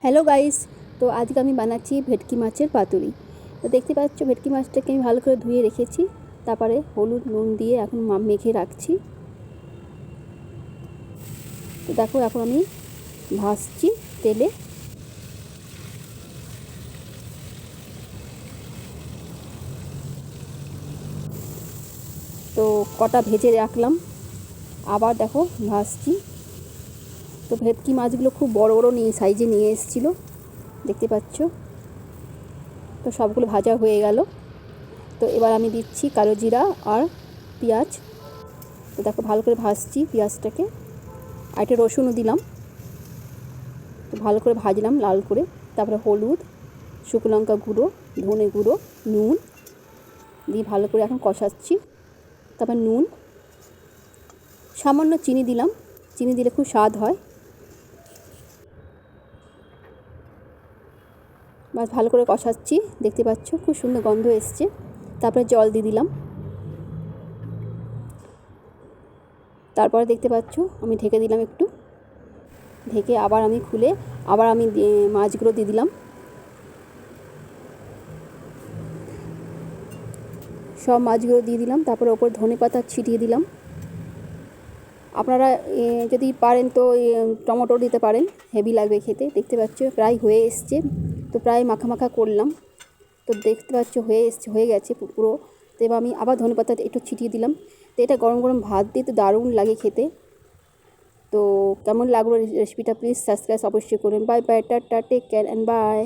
Hello guys, তো আজকে আমি বানাচ্ছি ভেটকি মাছের পাতুরি। তো দেখতে পাচ্ছ ভেটকি মাছটাকে আমি ভালো করে ধুয়ে রেখেছি। তারপরে হলুদ নুন দিয়ে এখন মেখে রাখছি। তো দেখো এখন আমি ভাজছি তেলে। তো কটা ভেজে রাখলাম, আবার দেখো ভাজছি। তো ভেটকি মাছগুলো খুব বড় বড় সাইজে নিয়ে এসেছিলো, দেখতে পাচ্ছ। তো সবগুলো ভাজা হয়ে গেল। তো এবার আমি দিচ্ছি কালো জিরা আর পেঁয়াজ। তো দেখো ভালো করে ভাজছি পেঁয়াজটাকে, আর একটা রসুনও দিলাম। তো ভালো করে ভাজলাম লাল করে। তারপরে হলুদ, শুকনো লঙ্কা গুঁড়ো, ধনে গুঁড়ো, নুন দিয়ে ভালো করে এখন কষাচ্ছি। তারপর নুন, সামান্য চিনি দিলাম, চিনি দিলে খুব স্বাদ হয়। বাস ভালো করে কষাচ্ছি, দেখতে পাচ্ছ খুব সুন্দর গন্ধ এসছে। তারপরে জল দিয়ে দিলাম। তারপরে দেখতে পাচ্ছ আমি ঢেকে দিলাম একটু, ঢেকে আবার আমি খুলে আবার আমি মাছগুলো দিয়ে দিলাম। সব মাছগুলো দিয়ে দিলাম। তারপরে ওপর ধনে পাতা ছিটিয়ে দিলাম। আপনারা যদি পারেন তো টমেটো দিতে পারেন, হেভি লাগবে খেতে। দেখতে পাচ্ছ প্রায় হয়ে এসছে। তো প্রায় মাখা মাখা করলাম। তো দেখতে পাচ্ছ হয়ে গেছে পুরো। তো এবার আমি আবার ধনে পাতা একটু ছিটিয়ে দিলাম। তো এটা গরম গরম ভাত দিয়ে তো দারুণ লাগে খেতে। তো কেমন লাগলো রেসিপিটা প্লিজ সাবস্ক্রাইব অবশ্যই করুন। Bye bye, tata, take care and by.